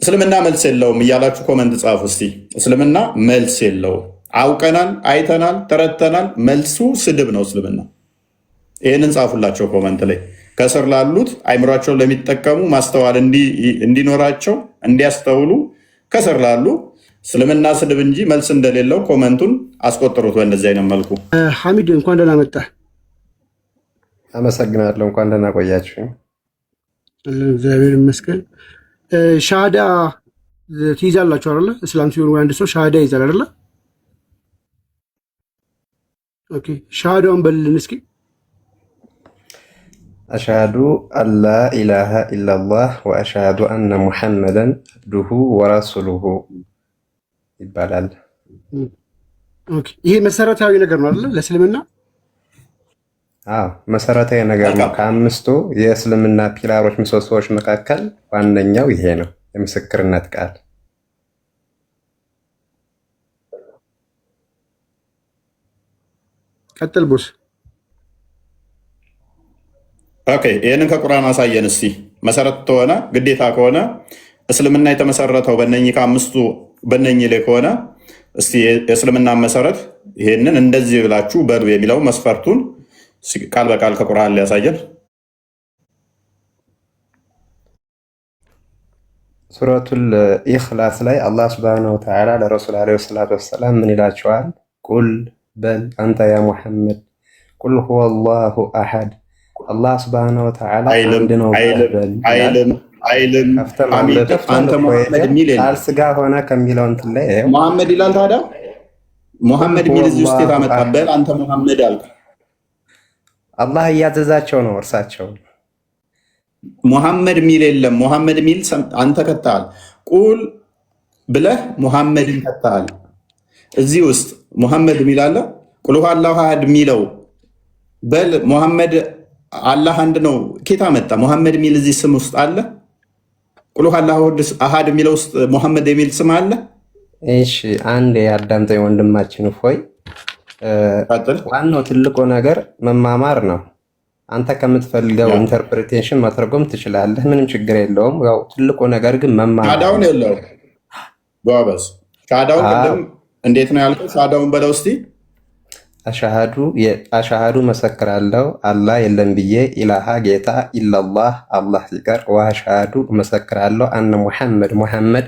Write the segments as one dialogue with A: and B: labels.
A: እስልምና መልስ የለውም እያላችሁ ኮመንት ጻፉ እስቲ። እስልምና መልስ የለውም። አውቀናል፣ አይተናል፣ ተረድተናል። መልሱ ስድብ ነው እስልምና። ይህንን ጻፉላቸው ኮመንት ላይ ከስር ላሉት አይምሯቸውን ለሚጠቀሙ ማስተዋል እንዲኖራቸው እንዲያስተውሉ ከስር ላሉ እስልምና ስድብ እንጂ መልስ እንደሌለው ኮመንቱን አስቆጥሩት። በእንደዚህ አይነት መልኩ
B: ሐሚድ እንኳን ደህና መጣ።
C: አመሰግናለሁ። እንኳን ደህና ቆያችሁ።
B: እግዚአብሔር ይመስገን። ሻሃዳ ትይዛላችሁ አይደለ? እስላም ሲሆን አንድ ሰው ሻሃዳ ይዛል አይደለ? ኦኬ፣ ሻሃዳውን በልልን እስኪ።
C: አሽሃዱ አላ ኢላሃ ኢላላህ ወአሽሃዱ አነ ሙሐመደን አብዱሁ ወረሱሉሁ ይባላል።
B: ኦኬ፣ ይሄ መሰረታዊ ነገር ነው አይደለ? ለእስልምና
C: መሰረታዊ ነገር ነው። ከአምስቱ የእስልምና ፒላሮች ምሰሶዎች መካከል ዋነኛው ይሄ ነው፣ የምስክርነት ቃል።
B: ቀጥል ቦስ።
A: ኦኬ፣ ይህንን ከቁርአን አሳየን እስቲ። መሰረት ከሆነ ግዴታ ከሆነ እስልምና የተመሰረተው በእነኚህ ከአምስቱ በእነኚህ ላይ ከሆነ እስቲ የእስልምና መሰረት ይሄንን እንደዚህ ብላችሁ በሉ የሚለው መስፈርቱን ቃል በቃል ከቁርአን ላይ ያሳየን።
C: ሱረቱል ኢኽላስ ላይ አላህ ሱብሓነሁ ወተዓላ ለረሱል ዓለይሂ ሰላቱ ወሰላም ምን ይላቸዋል? ቁል በል አንተ ያ ሙሐመድ ቁል ሁወላሁ አሐድ አላህ ሱብሓነሁ ወተዓላ አንድ ነው በል
A: አይልም። አንተ ሙሐመድ ሚል
C: ቃል ስጋ ሆነ ከሚለው እንትን ላይ
A: ሙሐመድ ይላል። ታዲያ ሙሐመድ ሚል እዚህ ውስጥ የታመጣበል አንተ ሙሐመድ አልክ።
C: አላህ እያዘዛቸው ነው እርሳቸው።
A: ሙሐመድ ሚል የለም። ሙሐመድ ሚል አንተ ከተሃል። ቁል ብለህ ሙሐመድን ከተሃል። እዚህ ውስጥ ሙሐመድ ሚል አለ። ቁል ሁወ አላሁ አሐድ ሚለው በል ሙሐመድ አላህ አንድ ነው። ኬታ መጣ? ሙሐመድ ሚል እዚህ ስም ውስጥ አለ? ቁል ሁወ አላሁ አሐድ የሚለው ውስጥ ሙሐመድ የሚል ስም አለ?
C: እሺ አንዴ አዳምጠኝ ወንድማችን ሆይ። ዋናው ትልቁ ነገር መማማር ነው። አንተ ከምትፈልገው ኢንተርፕሪቴሽን መተርጎም ትችላለህ፣ ምንም ችግር የለውም። ያው ትልቁ ነገር ግን መማማር። ሻዳውን
A: የለውም ጎበዝ። ሻዳውን ቅድም እንዴት ነው ያልከው? ሻዳውን በለው እስቲ። አሻሃዱ መሰክራለሁ አላህ የለም ብዬ ኢላሃ ጌታ ኢላላህ አላህ ሲቀር ወአሻሃዱ መሰክራለሁ አነ ሙሐመድ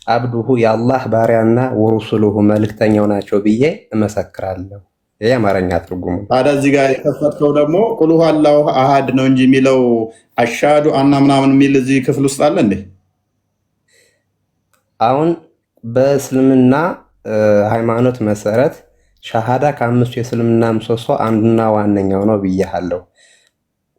A: አብዱሁ የአላህ ባሪያና ወሩሱሉሁ መልእክተኛው ናቸው ብዬ እመሰክራለሁ። ይሄ አማርኛ ትርጉሙ። ታዲያ እዚህ ጋር የከፈትከው ደግሞ ቁል ሁወ አላሁ አሐድ ነው እንጂ የሚለው አሻሃዱ አና ምናምን የሚል እዚህ ክፍል ውስጥ አለ እንዴ?
C: አሁን በእስልምና ሃይማኖት መሰረት ሻሃዳ ከአምስቱ የእስልምና ምሰሶ አንዱና ዋነኛው ነው ብያለሁ።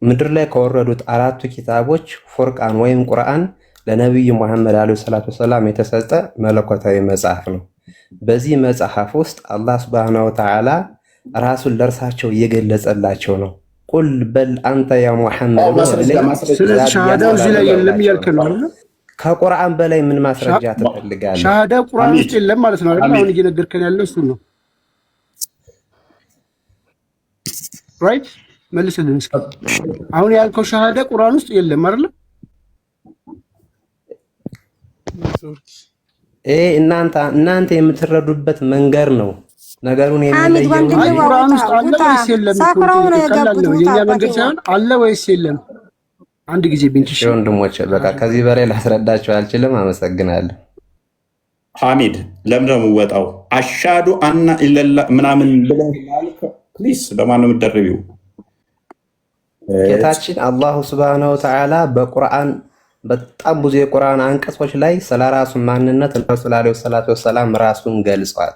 C: ምድር ላይ ከወረዱት አራቱ ኪታቦች ፉርቃን ወይም ቁርአን ለነቢዩ ሙሐመድ ዓለይሂ ሰላቱ ወሰላም የተሰጠ መለኮታዊ መጽሐፍ ነው። በዚህ መጽሐፍ ውስጥ አላህ ሱብሓነሁ ወተዓላ ራሱን ለእርሳቸው እየገለጸላቸው ነው። ቁል በል አንተ ያ ሙሐመድ።
B: ስለዚህ ሻሃዳው እዚህ ላይ የለም እያልክ ነው አይደል?
C: ከቁርአን በላይ ምን ማስረጃ ትፈልጋለህ?
B: ሻሃዳ ቁርአን ውስጥ የለም ማለት ነው አይደል? አሁን እየነገርከን ያለው እሱ ነው። ራይት መልስልን እስኪ። አሁን ያልከው ሻሃዳ ቁርአን ውስጥ የለም አይደል?
C: እናንተ የምትረዱበት መንገድ ነው ነገሩን የሚለየው።
B: ቁርአን ውስጥ አለ ወይስ የለም? የኛ መንገድ ሳይሆን አለ ወይስ የለም? አንድ ጊዜ ቢንትሽ
C: ወንድሞቼ፣ በቃ ከዚህ በላይ ላስረዳቸው አልችልም። አመሰግናለሁ።
A: ሐሚድ ለምን ነው የምወጣው? አሻዱ አና ኢለላ ምናምን ብለህ ማለት ፕሊስ፣ ለማን ነው የምትደርቢው?
C: ጌታችን አላሁ ሱብሓነሁ ወተዓላ በቁርአን በጣም ብዙ የቁርአን አንቀጾች ላይ ስለራሱ ማንነት ረሱል ዓለይሂ ሰላቱ ወሰላም ራሱን ገልጿል።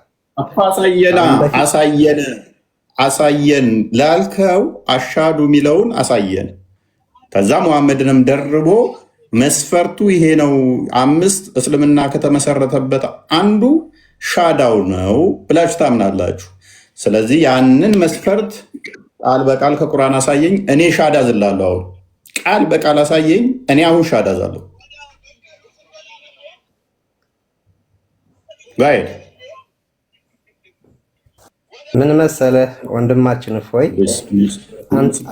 C: አሳየን ላልከው አሻዱ የሚለውን አሳየን። ከዛ ሙሐመድንም ደርቦ መስፈርቱ ይሄ ነው፣ 5 እስልምና ከተመሰረተበት አንዱ ሻዳው ነው ብላችሁ ታምናላችሁ። ስለዚህ ያንን መስፈርት ቃል በቃል ከቁርአን አሳየኝ። እኔ ሻዳ ዝላለሁ። አሁን ቃል በቃል አሳየኝ። እኔ አሁን ሻዳ ዛለሁ። ባይድ ምን መሰለህ ወንድማችን ፎይ፣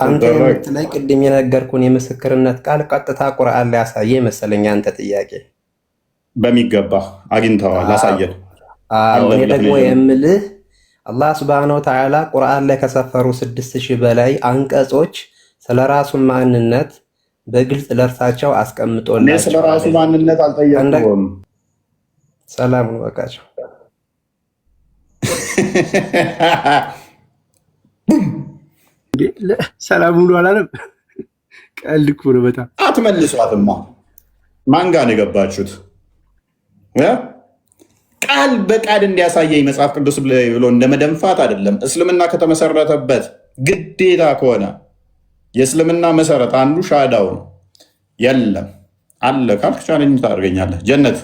C: አንተ የምትለኝ ቅድም የነገርኩን የምስክርነት ቃል ቀጥታ ቁርአን ላይ ያሳየ መሰለኝ አንተ ጥያቄ።
D: በሚገባ አግኝተዋል፣ አሳየን።
C: እኔ ደግሞ የምልህ አላህ ስብሐነሁ ወተዓላ ቁርአን ላይ ከሰፈሩ 6000 በላይ አንቀጾች ስለ ራሱ ማንነት በግልጽ ለእርሳቸው አስቀምጦላቸው።
D: ስለ ራሱ ማንነት አልጠየቁም።
C: ሰላም ነው በቃቸው።
B: ሰላም ሁሉ አላለም። ቀልድ እኮ ነው በጣም።
D: አትመልሷትማ። ማን ጋር ነው የገባችሁት? ቃል በቃል እንዲያሳየኝ መጽሐፍ ቅዱስ ብሎ እንደመደንፋት አይደለም። እስልምና ከተመሰረተበት ግዴታ ከሆነ የእስልምና መሰረት አንዱ ሻሃዳው ነው። የለም አለ ካልክ ቻለኝ ታደርገኛለህ። ጀነት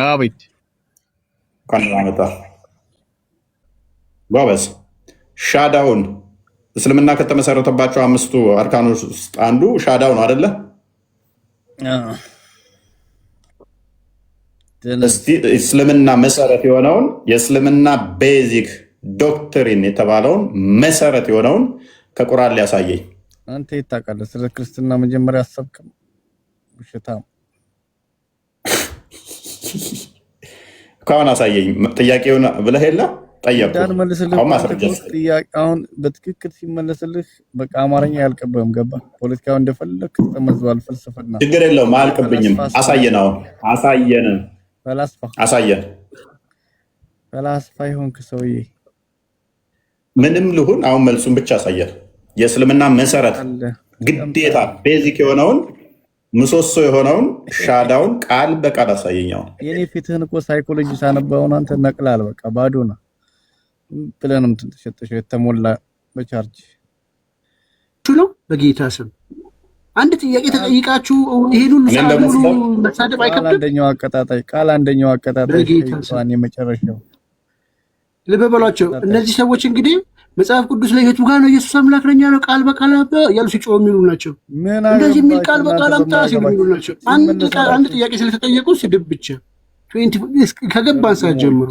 E: አቤት
D: ካናመጣ ጎበዝ። ሻሃዳውን እስልምና ከተመሰረተባቸው 5ቱ አርካኖች ውስጥ አንዱ ሻሃዳው ነው አይደለ? እስቲ እስልምና መሰረት የሆነውን የእስልምና ቤዚክ ዶክትሪን የተባለውን መሰረት የሆነውን ከቁርአን ሊያሳየኝ።
E: አንተ የታውቃለህ ስለ ክርስትና መጀመሪያ አሰብክም? ውሸታም
D: ካሁን አሳየኝ። ጥያቄውን ብለህ የለ ጠየቅኩህ።
E: አሁን በትክክል ሲመለስልህ በቃ አማርኛ ያልቀበም ገባ። ፖለቲካው እንደፈለክ ተመዟል። ፍልስፍና
D: ችግር የለውም አያልቅብኝም። አሳየን። አሁን አሳየን። አሳየን።
E: ፈላስፋ ይሆንክ ሰውዬ
D: ምንም ልሁን፣ አሁን መልሱን ብቻ አሳየን። የእስልምና መሰረት ግዴታ ቤዚክ የሆነውን ምሰሶ የሆነውን ሻሃዳውን ቃል በቃል አሳየኛው።
E: የኔ ፊትህን እኮ ሳይኮሎጂ ሳነበውን አንተ ነቅላል። በቃ ባዶ ነው ብለንም ተሸጠሸው የተሞላ በቻርጅ
B: ነው። በጌታ ስም አንድ ጥያቄ ተጠይቃችሁ ይሄን ሁሉ ሰዓት ሙሉ መሳደብ አይከብድም?
E: አንደኛው አቀጣጣይ ሸይጣን የመጨረሻው
B: ልብ በሏቸው። እነዚህ ሰዎች እንግዲህ መጽሐፍ ቅዱስ ላይ የቱ ጋር ነው ኢየሱስ አምላክ ነኝ ያለው ቃል በቃል ያሉ ሲጮህ የሚሉ ናቸው። እንደዚህ የሚል ቃል በቃል አምጣ ሲሉ የሚሉ ናቸው። አንድ ጥያቄ ስለተጠየቁ ስድብ ብቻ ከገባን ሰዓት ጀምሮ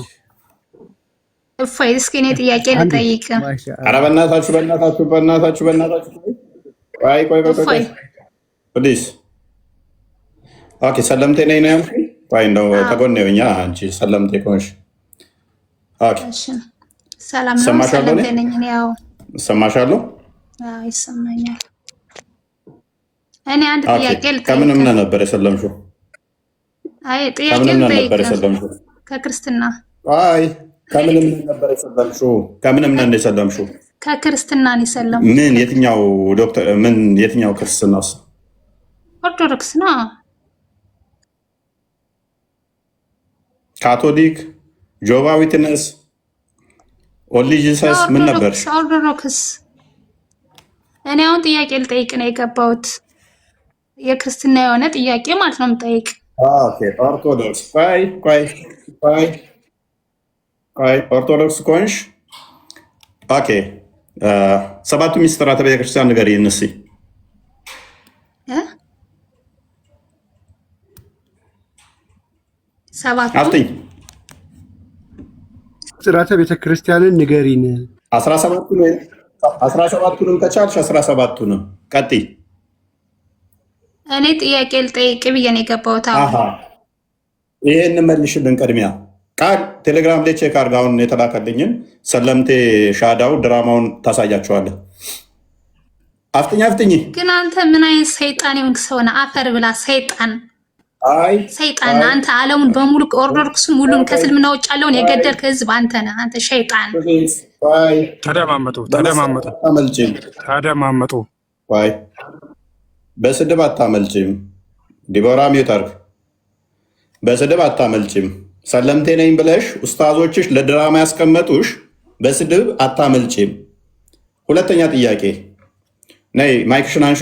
F: እፎይ። እስኪ እኔ ጥያቄ ልጠይቅ።
D: ኧረ በእናታችሁ ቆይ ፕሊዝ። ኦኬ ሰለምቴ ነኝ ነው ያልኩኝ። ቆይ እንደው ተጎኔ ሆኛ አንቺ ሰለምቴ ከሆንሽ ኦኬ
F: ሰላም ነው። ሰለምቴ ነኝ እኔ። ያው
D: እሰማሻለሁ።
F: አዎ ይሰማኛል። እኔ አንድ ጥያቄ ልጠይቅ።
D: ከምን እምነት ነበር የሰለምሽው?
F: አይ ጥያቄ ልጠይቅ። ከክርስትና።
D: አይ ከምን እምነት ነበር የሰለምሽው? ከምን እምነት ነው የሰለምሽው?
F: ከክርስትና ነው የሰለምኩት።
D: ምን የትኛው ዶክተር የትኛው ክርስትናስ?
F: ኦርቶዶክስ ነው።
D: ካቶሊክ፣ ጆባ ዊትነስ፣ ኦንሊ ጂሰስ ምን ነበር?
F: ኦርቶዶክስ። እኔ አሁን ጥያቄ ልጠይቅ ነው የገባሁት። የክርስትና የሆነ ጥያቄ ማለት ነው የምጠይቅ።
D: ኦኬ ኦርቶዶክስ። ቆይ ኦርቶዶክስ ኮንሽ። ኦኬ ሰባቱ ሚስጥራተ ቤተክርስቲያን ንገሪኝ እስኪ።
F: ሰባቱ
B: ሚስጥራተ ቤተክርስቲያንን ንገሪን።
D: 17ቱንም ከቻልሽ 17ቱንም ቀጥይ።
F: እኔ ጥያቄ ልጠይቅ ብዬ ነው የገባሁት።
D: ይሄን መልሽልን ቅድሚያ ቃል ቴሌግራም ላይ ቼክ አድርጋ። አሁን የተላከልኝን ሰለምቴ ሻሃዳው ድራማውን ታሳያቸዋለህ። አፍጥኝ።
F: ግን አንተ ምን አይነት ሰይጣን የሆንክ ሰው ነህ? አፈር ብላ ሰይጣን። ሰይጣን አንተ ዓለሙን በሙሉ ኦርቶዶክስን ሙሉን ከእስልምና ውጭ ያለውን የገደልክ ህዝብ አንተ ነህ። አንተ ሸይጣን።
E: ተደማመጡ።
D: በስድብ አታመልጭም። ዲቦራ ሚውታርክ በስድብ አታመልጭም። ሰለምቴ ነኝ ብለሽ ኡስታዞችሽ ለድራማ ያስቀመጡሽ በስድብ አታመልጭም። ሁለተኛ ጥያቄ ነይ ማይክሽን አንሹ።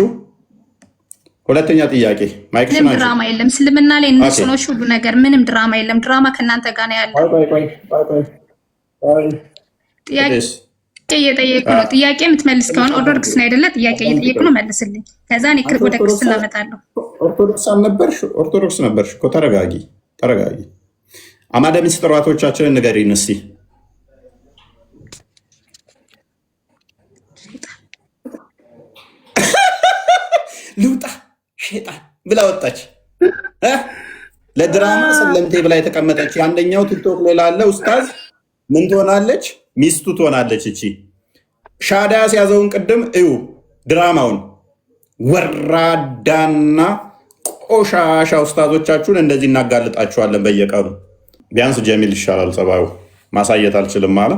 D: ሁለተኛ ጥያቄ ማይክሽን አንሹ።
F: ምንም ድራማ የለም እስልምና ላይ እነሱ ነው ሁሉ ነገር። ምንም ድራማ የለም። ድራማ ከእናንተ ጋር ነው ያለው። ጥያቄ እየጠየቁ ነው። ጥያቄ የምትመልስ ከሆነ ኦርቶዶክስ ነው አይደለ? ጥያቄ እየጠየቁ ነው፣ መልስልኝ። ከዛ እኔ ወደ ክርስትና እመጣለሁ።
D: ኦርቶዶክስ አልነበርሽ? ኦርቶዶክስ ነበርሽ እኮ። ተረጋጊ። አማደ ሚስጥራቶቻችንን ንገሪን እስኪ። ልውጣ ሸይጣን ብላ ወጣች። ለድራማ ሰለምቴ ብላ የተቀመጠች። አንደኛው ቲክቶክ ላይ ላለ ኡስታዝ ምን ትሆናለች? ሚስቱ ትሆናለች። እቺ ሻዳ ያስያዘውን ቅድም እዩ ድራማውን። ወራዳና ቆሻሻ ኡስታዞቻችሁን እንደዚህ እናጋልጣችኋለን በየቀኑ። ቢያንስ ጀሚል ይሻላል ጸባዩ። ማሳየት አልችልም አለ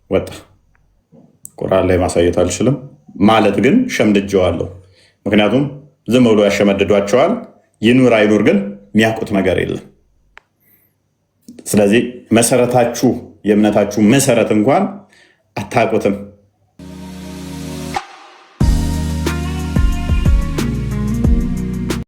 D: ወጣ። ቁርአን ላይ ማሳየት አልችልም ማለት ግን ሸምድጀዋለሁ። ምክንያቱም ዝም ብሎ ያሸመድዷቸዋል። ይኑር አይኑር ግን የሚያውቁት ነገር የለም። ስለዚህ መሰረታችሁ የእምነታችሁ መሰረት እንኳን አታውቁትም።